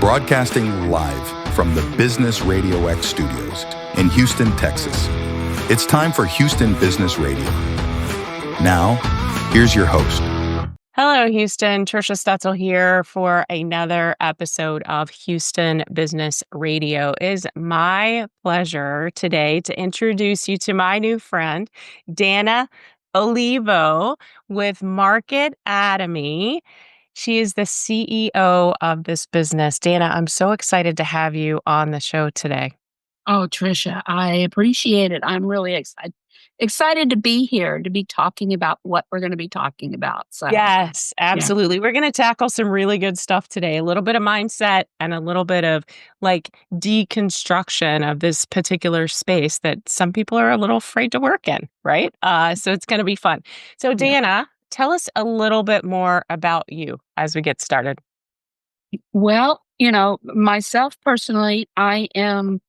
broadcasting live from the Business Radio X studios in Houston, Texas. It's time for Houston Business Radio. Now, here's your host. Hello, Houston. Trisha Stetzel here for another episode of Houston Business Radio. It is my pleasure today to introduce you to my new friend, Danna Olivo with Market Atomy. She is the CEO of this business. Danna, I'm so excited to have you on the show today. Oh, Trisha, I appreciate it. I'm really excited to be here to be talking about what we're going to be talking about. So, Yes, absolutely. We're going to tackle some really good stuff today. A little bit of mindset and a little bit of like deconstruction of this particular space that some people are a little afraid to work in, right? So it's going to be fun. So, Danna, tell us a little bit more about you as we get started. Well, myself personally, I am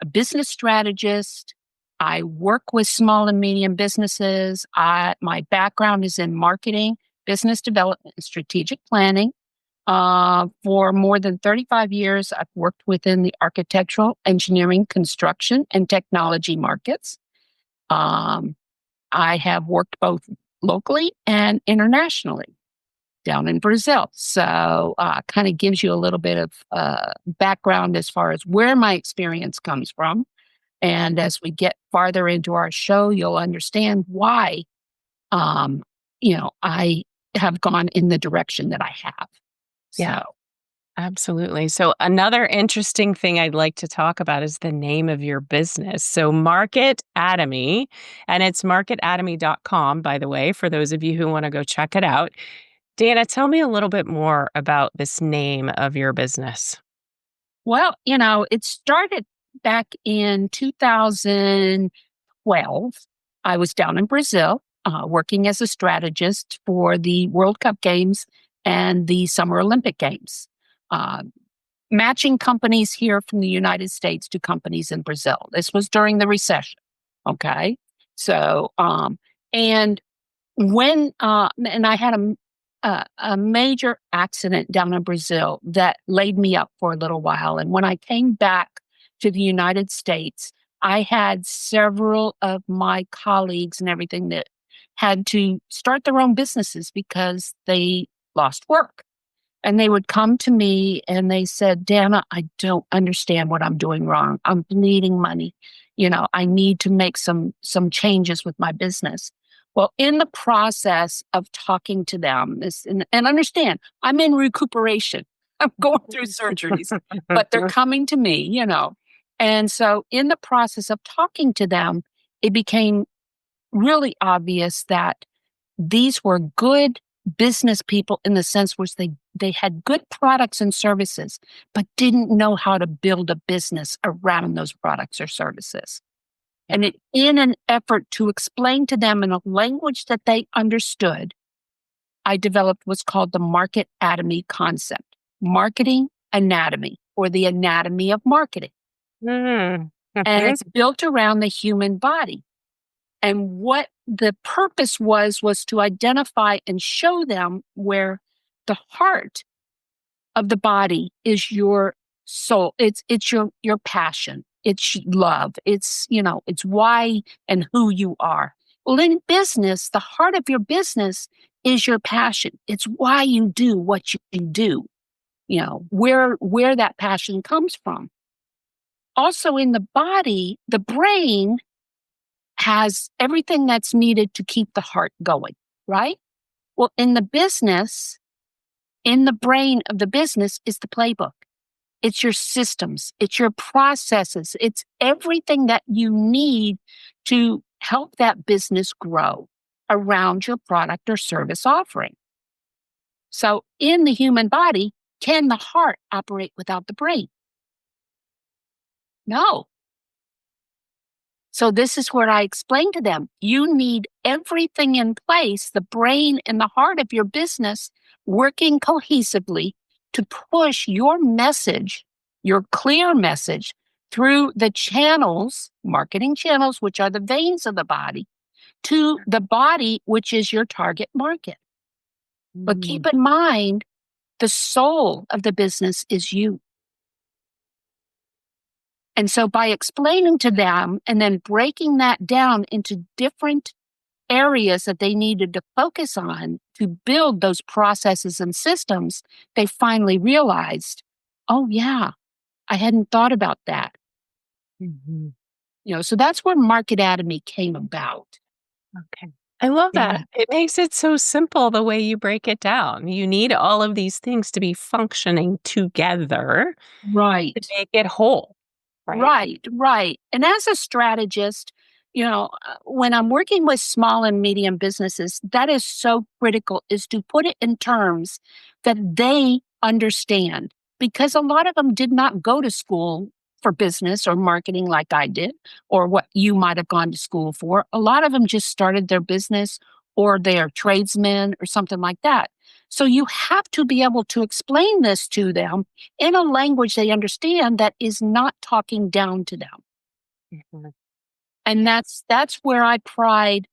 a business strategist. I work with small and medium businesses. My background is in marketing, business development, and strategic planning. For more than 35 years, I've worked within the architectural, engineering, construction, and technology markets. I have worked both locally and internationally down in Brazil. So kind of gives you a little bit of background as far as where my experience comes from. And as we get farther into our show, you'll understand why, I have gone in the direction that I have. Yeah, absolutely. So another interesting thing I'd like to talk about is the name of your business. So Market Atomy, and it's marketatomy.com, by the way, for those of you who want to go check it out. Danna, tell me a little bit more about this name of your business. Well, it started back in 2012. I was down in Brazil working as a strategist for the World Cup Games and the Summer Olympic Games, matching companies here from the United States to companies in Brazil. This was during the recession. Okay. So, and when, and I had a major accident down in Brazil that laid me up for a little while. And when I came back to the United States, I had several of my colleagues and everything that had to start their own businesses because they lost work. And they would come to me and they said, Danna, I don't understand what I'm doing wrong. I'm bleeding money. I need to make some changes with my business. Well, in the process of talking to them, and understand, I'm in recuperation. I'm going through surgeries, but they're coming to me, And so in the process of talking to them, it became really obvious that these were good business people in the sense which they had good products and services, but didn't know how to build a business around those products or services. And in an effort to explain to them in a language that they understood, I developed what's called the Market Atomy concept, marketing anatomy, or the anatomy of marketing. Mm-hmm. And it's built around the human body. And what the purpose was to identify and show them where the heart of the body is your soul. It's your passion. It's love. It's why and who you are. Well, in business, the heart of your business is your passion. It's why you do what you do, where that passion comes from. Also in the body, the brain has everything that's needed to keep the heart going, right? Well, in the business, in the brain of the business is the playbook. It's your systems, it's your processes, it's everything that you need to help that business grow around your product or service offering. So in the human body, can the heart operate without the brain? No. So this is where I explain to them, you need everything in place, the brain and the heart of your business working cohesively to push your message, your clear message, through the channels, marketing channels, which are the veins of the body, to the body, which is your target market. But keep in mind, the soul of the business is you. And so by explaining to them and then breaking that down into different areas that they needed to focus on to build those processes and systems, they finally realized, oh, yeah, I hadn't thought about that. Mhm. So that's where Marketatomy came about. Okay. I love Yeah. that. It makes it so simple the way you break it down. You need all of these things to be functioning together to Right. make it whole, right? Right, right. And as a strategist, when I'm working with small and medium businesses, that is so critical is to put it in terms that they understand because a lot of them did not go to school for business or marketing like I did or what you might have gone to school for. A lot of them just started their business or they're tradesmen or something like that. So you have to be able to explain this to them in a language they understand that is not talking down to them. Mhm. And that's where I pride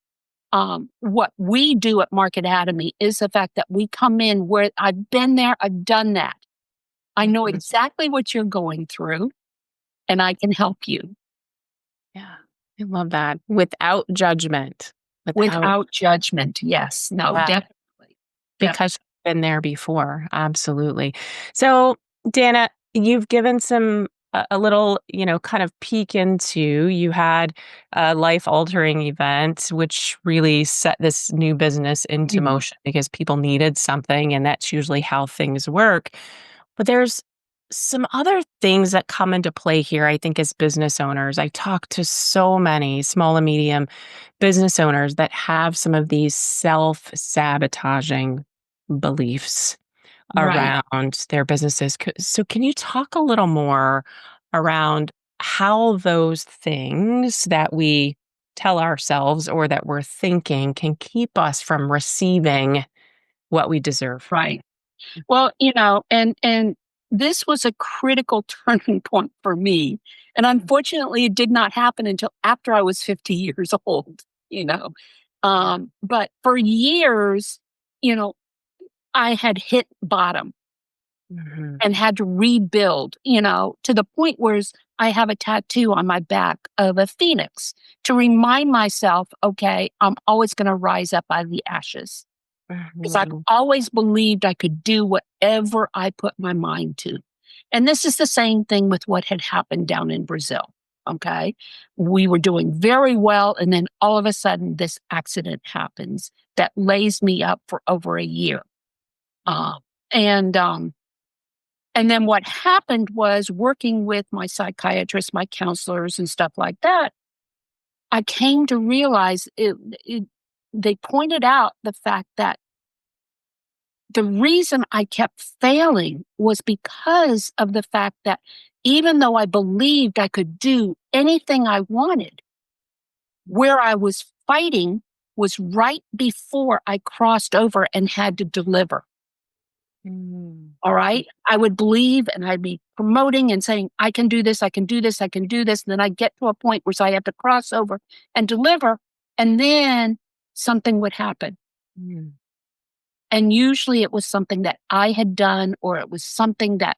what we do at Marketatomy is the fact that we come in where I've been there, I've done that. I know Mhm. exactly what you're going through and I can help you Yeah. I love that. Without judgment. Without without judgment. Yes. No, yeah. definitely. Because you've been there before, absolutely. So, Dana, you've given some a little, kind of peek into you had a life-altering event, which really set this new business into Mhm. motion because people needed something, and that's usually how things work. But there's some other things that come into play here, I think, as business owners. I talk to so many small and medium business owners that have some of these self-sabotaging beliefs Right. around their businesses. So, can you talk a little more around how those things that we tell ourselves or that we're thinking can keep us from receiving what we deserve? Right. Well, and this was a critical turning point for me. And unfortunately, it did not happen until after I was 50 years old, you know. Yeah. But for years, you know, I had hit bottom Mhm. and had to rebuild, to the point where I have a tattoo on my back of a phoenix to remind myself, okay, I'm always going to rise up out of the ashes because I've Mhm. always believed I could do whatever I put my mind to. And this is the same thing with what had happened down in Brazil. Okay. We were doing very well. And then all of a sudden, this accident happens that lays me up for over a year. Mhm. Uh, and, um, and then what happened was working with my psychiatrist, my counselors, and stuff like that. I came to realize they pointed out the fact that the reason I kept failing was because of the fact that even though I believed I could do anything I wanted, where I was fighting was right before I crossed over and had to deliver. Mm. All right. I would believe and I'd be promoting and saying, I can do this, I can do this, I can do this. And then I get to a point where I have to cross over and deliver. And then something would happen. Mm. And usually it was something that I had done, or it was something that,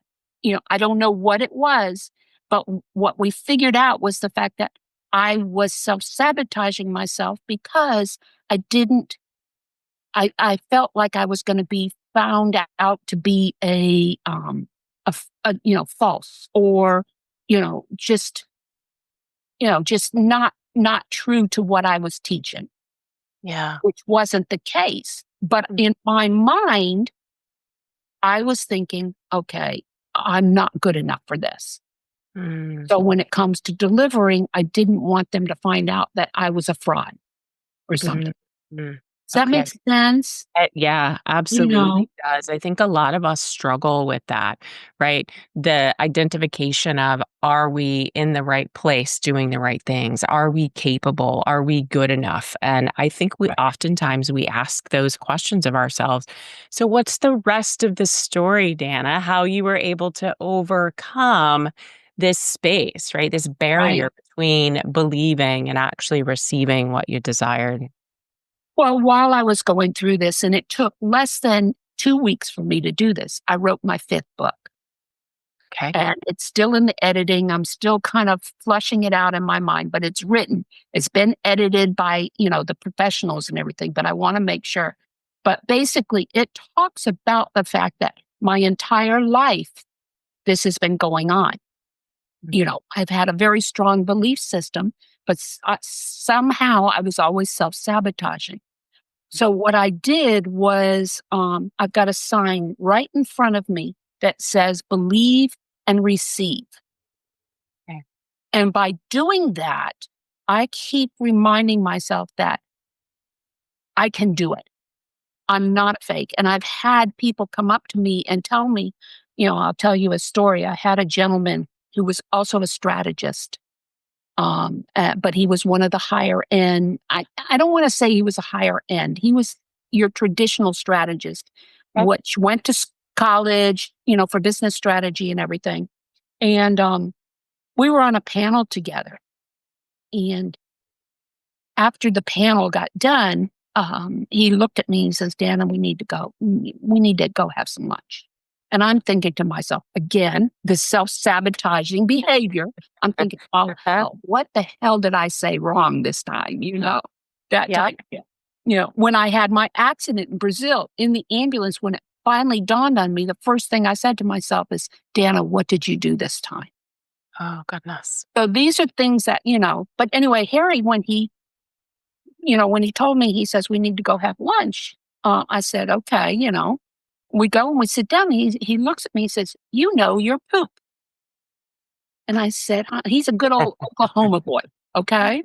I don't know what it was, but what we figured out was the fact that I was self sabotaging myself because I didn't, I felt like I was going to be found out to be false or, just, just not true to what I was teaching, Yeah. which wasn't the case. But Mm. in my mind, I was thinking, okay, I'm not good enough for this. Mm. So when it comes to delivering, I didn't want them to find out that I was a fraud or Mhm. something. Mm. Does that make Okay. sense? Yeah, You know, absolutely does. I think a lot of us struggle with that, right? The identification of, are we in the right place doing the right things? Are we capable? Are we good enough? And I think we right, oftentimes we ask those questions of ourselves. So what's the rest of the story, Dana? How you were able to overcome this space, right? This right. barrier between believing and actually receiving what you desired. Well, while I was going through this, and it took less than 2 weeks for me to do this, I wrote my fifth book. Okay. And it's still in the editing. I'm still kind of flushing it out in my mind, but it's written. It's been edited by, the professionals and everything, but I want to make sure. But basically, it talks about the fact that my entire life, this has been going on. I've had a very strong belief system, but somehow I was always self-sabotaging. So what I did was, I've got a sign right in front of me that says believe and receive. Okay. And by doing that, I keep reminding myself that I can do it. I'm not fake. And I've had people come up to me and tell me, I'll tell you a story. I had a gentleman who was also a strategist, but he was one of the higher end. I don't want to say he was a higher end. He was your traditional strategist, Okay. which went to college, for business strategy and everything. And we were on a panel together. And after the panel got done, he looked at me and says, "Danna, we need to go. We need to go have some lunch." And I'm thinking to myself, again, this self-sabotaging behavior. I'm thinking, oh, hell, what the hell did I say wrong this time? That Yeah. type. When I had my accident in Brazil in the ambulance, when it finally dawned on me, the first thing I said to myself is, "Danna, what did you do this time?" Oh, goodness. So these are things that, but anyway, Harry, when he told me, he says, "We need to go have lunch." I said, "Okay," we go and we sit down. He looks at me and says, "Your poop." And I said, huh? He's a good old Oklahoma boy. Okay.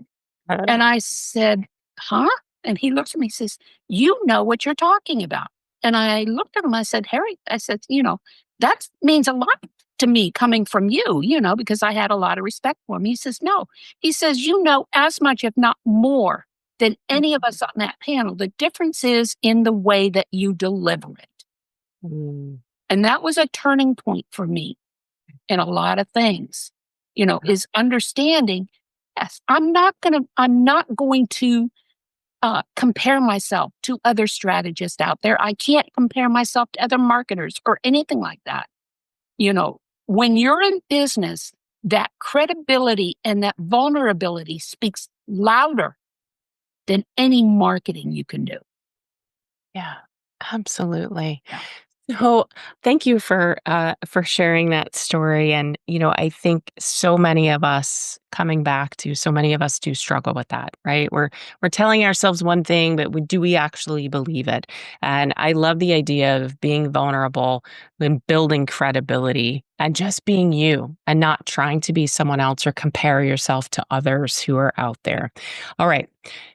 And I said, "Huh?" And he looks at me and says, "You know what you're talking about." And I looked at him. I said, "Harry," I said, that means a lot to me coming from you, because I had a lot of respect for him. He says, "No." He says, "You know as much, if not more, than any of us on that panel. The difference is in the way that you deliver it." Mm. And that was a turning point for me in a lot of things, is understanding, yes, I'm not going to compare myself to other strategists out there. I can't compare myself to other marketers or anything like that. When you're in business, that credibility and that vulnerability speaks louder than any marketing you can do. Yeah, absolutely. Yeah. So, thank you for sharing that story. And I think so many of us coming back to so many of us do struggle with that, right? We're telling ourselves one thing, but do we actually believe it? And I love the idea of being vulnerable and building credibility and just being you and not trying to be someone else or compare yourself to others who are out there. All right.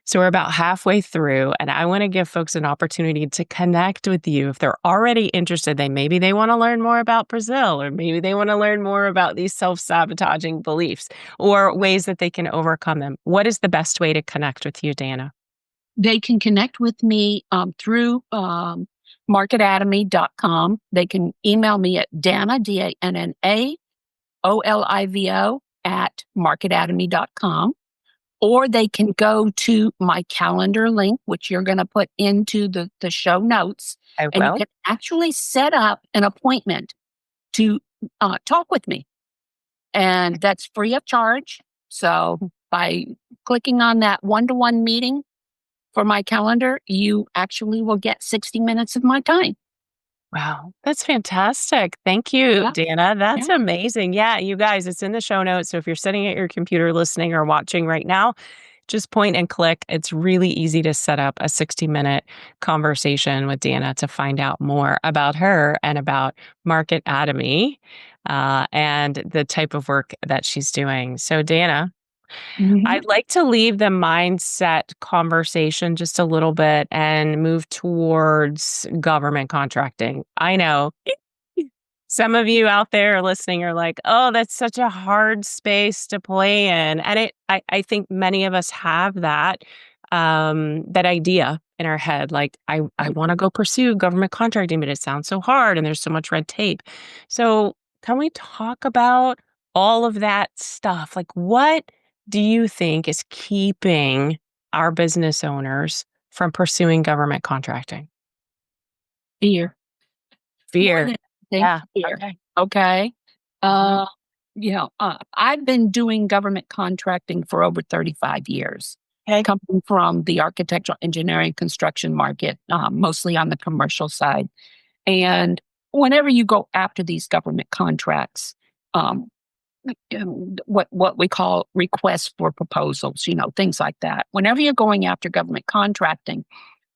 So we're about halfway through, and I want to give folks an opportunity to connect with you if they're already interested. Maybe they want to learn more about Brazil, or maybe they want to learn more about these self-sabotaging beliefs or ways that they can overcome them. What is the best way to connect with you, Danna? They can connect with me through marketatomy.com. They can email me at Danna, Danna Olivo at marketatomy.com. Or they can go to my calendar link, which you're going to put into the show notes. I And you will. can actually set up an appointment to talk with me. And that's free of charge. So by clicking on that one-to-one meeting for my calendar, you actually will get 60 minutes of my time. Wow, that's fantastic. Thank you, Yeah. Danna. That's Yeah. amazing. Yeah, you guys, it's in the show notes. So if you're sitting at your computer listening or watching right now, just point and click. It's really easy to set up a 60-minute conversation with Danna to find out more about her and about Market Atomy and the type of work that she's doing. So, Danna, Mhm. I'd like to leave the mindset conversation just a little bit and move towards government contracting. I know some of you out there listening are like, "Oh, that's such a hard space to play in." And I think many of us have that idea in our head, like, I want to go pursue government contracting, but it sounds so hard and there's so much red tape. So can we talk about all of that stuff? Like, what do you think is keeping our business owners from pursuing government contracting? Fear. More Fear. than anything, Yeah. fear. Okay. Okay. Uh, I've been doing government contracting for over 35 years, Okay. coming from the architectural engineering construction market, mostly on the commercial side. And whenever you go after these government contracts, um, what we call requests for proposals, things like that. Whenever you're going after government contracting,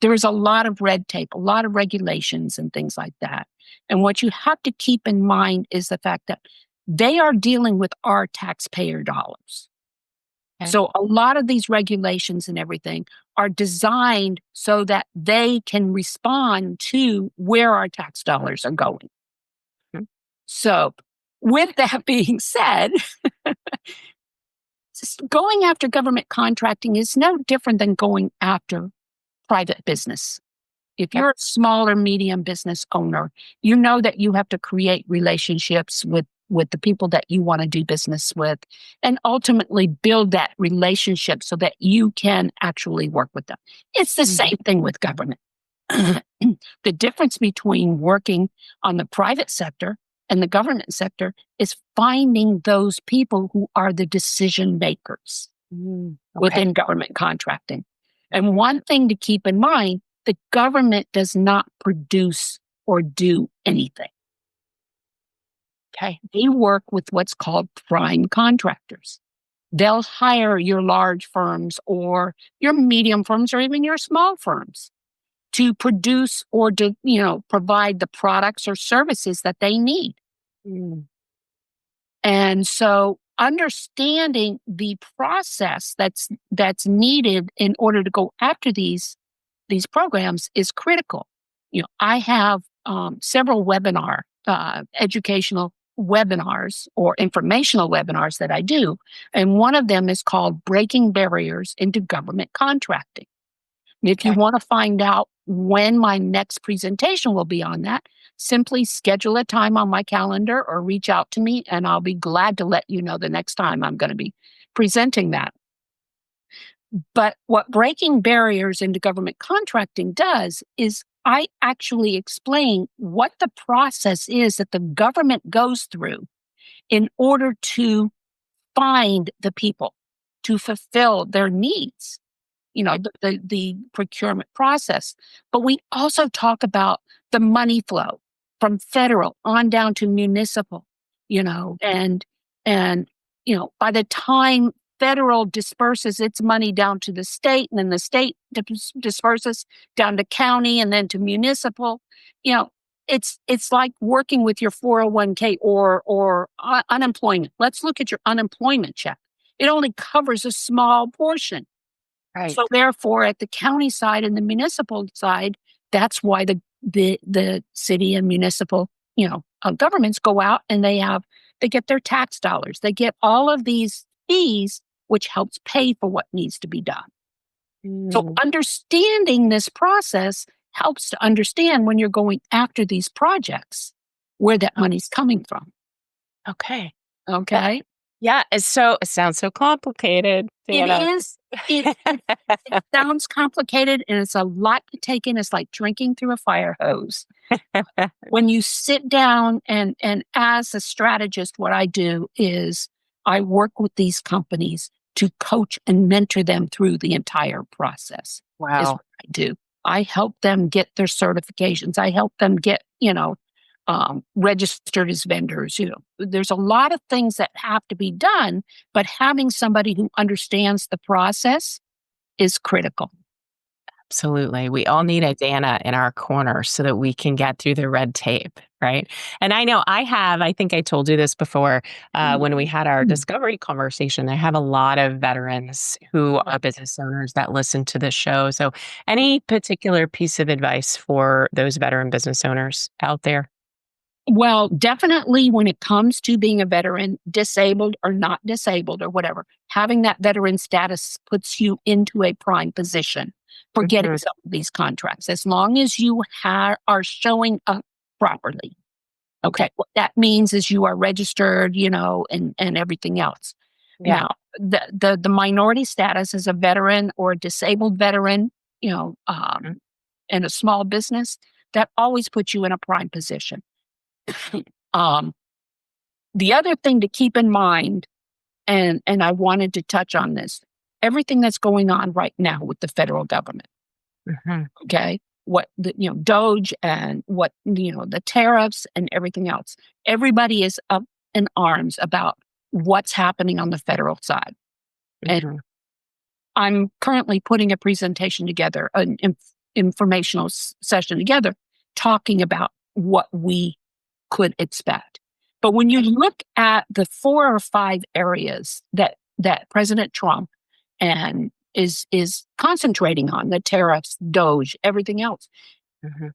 there is a lot of red tape, a lot of regulations and things like that. And what you have to keep in mind is the fact that they are dealing with our taxpayer dollars. Okay. So a lot of these regulations and everything are designed so that they can respond to where our tax dollars are going. Mhm. So, with that being said, going after government contracting is no different than going after private business. If Yep. you're a small or medium business owner, you know that you have to create relationships with the people that you want to do business with and ultimately build that relationship so that you can actually work with them. It's the same thing with government. The difference between working on the private sector and the government sector is finding those people who are the decision makers Okay. within government contracting. And one thing to keep in mind, the government does not produce or do anything. Okay. They work with what's called prime contractors. They'll hire your large firms or your medium firms or even your small firms to produce or to, provide the products or services that they need. Mm. And so understanding the process that's needed in order to go after these programs is critical. I have several educational webinars or informational webinars that I do, and one of them is called Breaking Barriers into Government Contracting. And if you Okay. want to find out when my next presentation will be on that, simply schedule a time on my calendar or reach out to me, and I'll be glad to let you know the next time I'm going to be presenting that. But what breaking barriers into government contracting does is I actually explain what the process is that the government goes through in order to find the people to fulfill their needs, the procurement process. But we also talk about the money flow from federal on down to municipal, and by the time federal disperses its money down to the state, and then the state disperses down to county and then to municipal, you know, it's like working with your 401k or unemployment. Let's look at your unemployment check. It only covers a small portion. Right. So therefore, at the county side and the municipal side, that's why the city and municipal, governments go out and they get their tax dollars. They get all of these fees, which helps pay for what needs to be done. So Mm. understanding this process helps to understand when you're going after these projects, where that money's coming from. Okay. Okay. Yeah. It sounds so complicated, It Danna. is. It sounds complicated and it's a lot to take in. It's like drinking through a fire hose. When you sit down and as a strategist, what I do is I work with these companies to coach and mentor them through the entire process. Is Wow. what I do. I help them get their certifications. I help them get, registered as vendors. There's a lot of things that have to be done, but having somebody who understands the process is critical. Absolutely. We all need a Danna in our corner so that we can get through the red tape, right? And I think I told you this before when we had our discovery conversation. I have a lot of veterans who are business owners that listen to this show. So, any particular piece of advice for those veteran business owners out there? Well, definitely when it comes to being a veteran, disabled or not disabled or whatever, having that veteran status puts you into a prime position for getting Mhm. some of these contracts, as long as you are showing up properly. Okay. What that means is you are registered, and everything else. Yeah. Now, the minority status as a veteran or a disabled veteran, Mhm. in a small business, that always puts you in a prime position. Um, The other thing to keep in mind, and I wanted to touch on this, everything that's going on right now with the federal government. Mhm. Okay. What the, Doge and what, the tariffs and everything else. Everybody is up in arms about what's happening on the federal side. And Mhm. I'm currently putting a presentation together, an informational session together, talking about what we could expect. But when you look at the 4 or 5 areas that President Trump and is concentrating on, the tariffs, Doge, everything else, Mhm.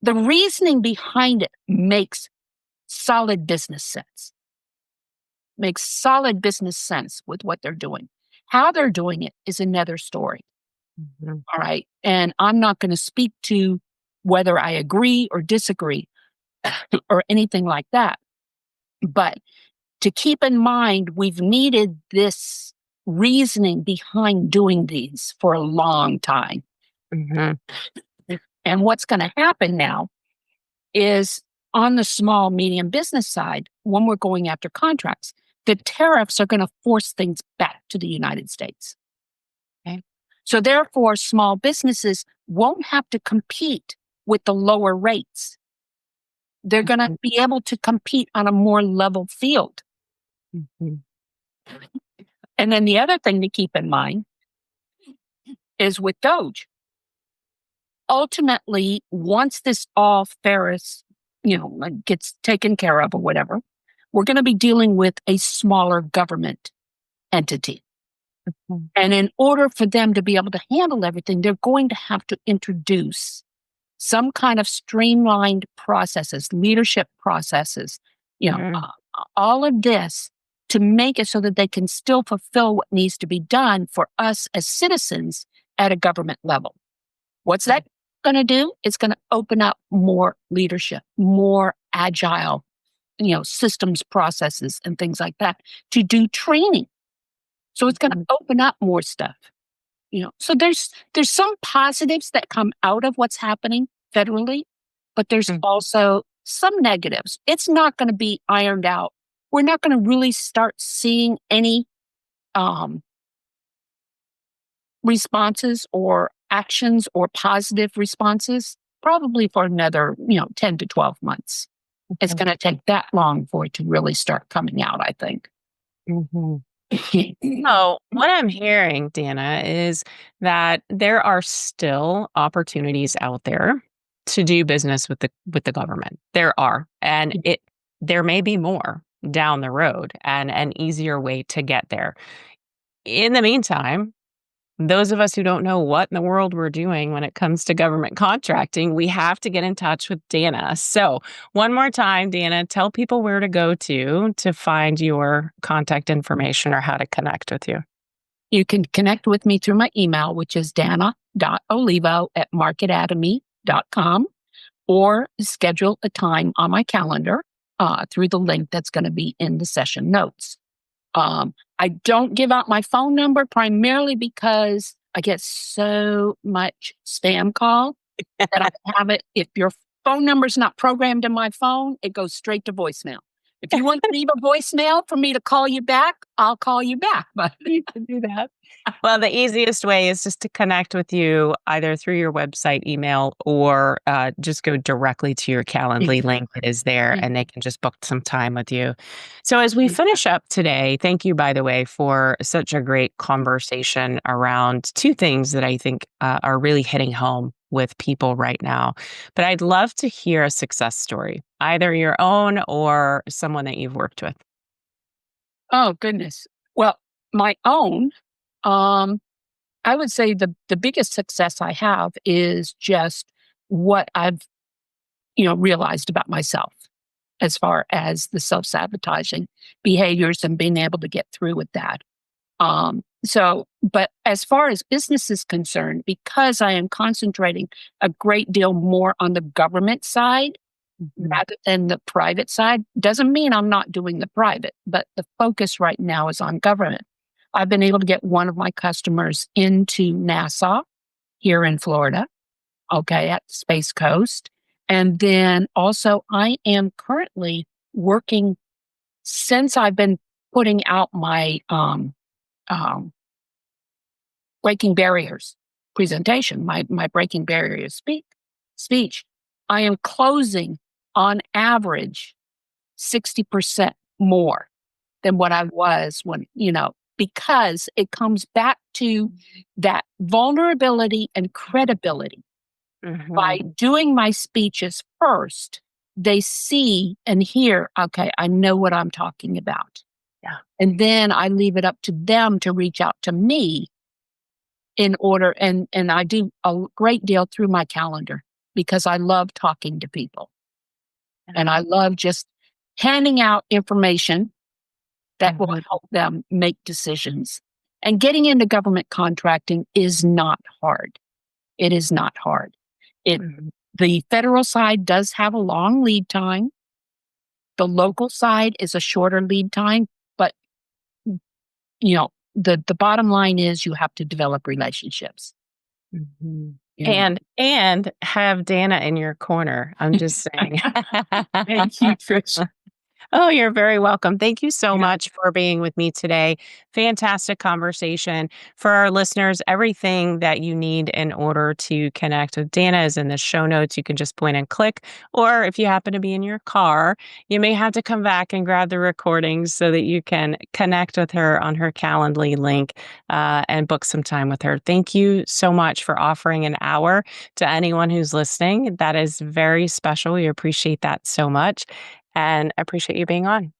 the reasoning behind it makes solid business sense. Makes solid business sense with what they're doing. How they're doing it is another story. Mhm. All right. And I'm not going to speak to whether I agree or disagree or anything like that. But to keep in mind, we've needed this reasoning behind doing these for a long time. Mhm. And what's going to happen now is on the small, medium business side, when we're going after contracts, the tariffs are going to force things back to the United States. Okay. So therefore, small businesses won't have to compete with the lower rates. They're going to Mhm. be able to compete on a more level field. Mhm. And then the other thing to keep in mind is with Doge. Ultimately, once this all Ferris, gets taken care of or whatever, we're going to be dealing with a smaller government entity. Mhm. And in order for them to be able to handle everything, they're going to have to introduce some kind of streamlined processes, leadership processes, Mhm. all of this to make it so that they can still fulfill what needs to be done for us as citizens at a government level. What's that going to do? It's going to open up more leadership, more agile, systems, processes, and things like that to do training. So it's going to Mhm. open up more stuff. So there's some positives that come out of what's happening federally, but there's Mhm. also some negatives. It's not going to be ironed out. We're not going to really start seeing any um, responses or actions or positive responses probably for another 10 to 12 months. It's Mhm. going to take that long for it to really start coming out, I think. Mhm. So, what I'm hearing, Dana, is that there are still opportunities out there to do business with the government. There are, and there may be more down the road and an easier way to get there. In the meantime, those of us who don't know what in the world we're doing when it comes to government contracting, we have to get in touch with Dana. So, one more time, Dana, tell people where to go to find your contact information or how to connect with you. You can connect with me through my email, which is danna.olivo@marketatomy.com, or schedule a time on my calendar through the link that's going to be in the session notes. I don't give out my phone number primarily because I get so much spam call that I have it. If your phone number's not programmed in my phone, it goes straight to voicemail. If you want to leave a voicemail for me to call you back, I'll call you back. But You can do that. Well, the easiest way is just to connect with you either through your website email or just go directly to your Calendly link that is there and they can just book some time with you. So, as we finish up today, thank you, by the way, for such a great conversation around two things that I think are really hitting home with people right now. But I'd love to hear a success story, either your own or someone that you've worked with. oh goodness, well, my own. Um, I would say the biggest success I have is just what I've realized about myself as far as the self-sabotaging behaviors and being able to get through with that. But as far as business is concerned, because I am concentrating a great deal more on the government side Mhm. rather than the private side, doesn't mean I'm not doing the private, but the focus right now is on government. I've been able to get one of my customers into NASA here in Florida, okay, at the Space Coast. And then also, I am currently working since I've been putting out my um, breaking barriers presentation, my breaking barriers speech, I am closing on average 60% more than what I was when, because it comes back to that vulnerability and credibility. By Mhm. doing my speeches first, they see and hear, okay, I know what I'm talking about. Yeah. And then I leave it up to them to reach out to me in order, and I do a great deal through my calendar because I love talking to people and I love just handing out information that will Mhm. help them make decisions. And getting into government contracting is not hard. It is not hard. It Mhm. The federal side does have a long lead time. The local side is a shorter lead time, but the bottom line is you have to develop relationships. Mhm. You know. And have Danna in your corner. I'm just saying. Thank you, Trish. Oh, you're very welcome. Thank you so Yeah. much for being with me today. Fantastic conversation. For our listeners, everything that you need in order to connect with Danna is in the show notes. You can just point and click. Or if you happen to be in your car, you may have to come back and grab the recordings so that you can connect with her on her Calendly link and book some time with her. Thank you so much for offering an hour to anyone who's listening. That is very special. We appreciate that so much and I appreciate you being on.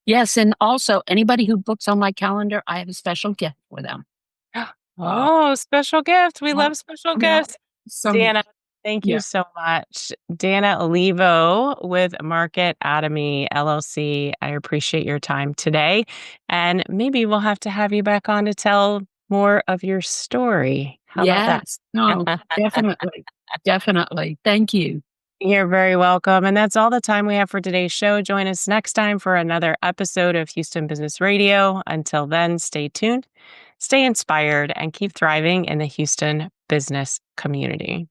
Yes, and also anybody who books on my calendar, I have a special gift for them. Uh, Oh, special gift. We yeah, love special yeah. gifts. So Danna, thank you yeah. so much. Danna Olivo with Market Atomy LLC. I appreciate your time today. And maybe we'll have to have you back on to tell more of your story. How about that? Yes. No, definitely. Definitely. Thank you. You're very welcome. And that's all the time we have for today's show. Join us next time for another episode of Houston Business Radio. Until then, stay tuned, stay inspired, and keep thriving in the Houston business community.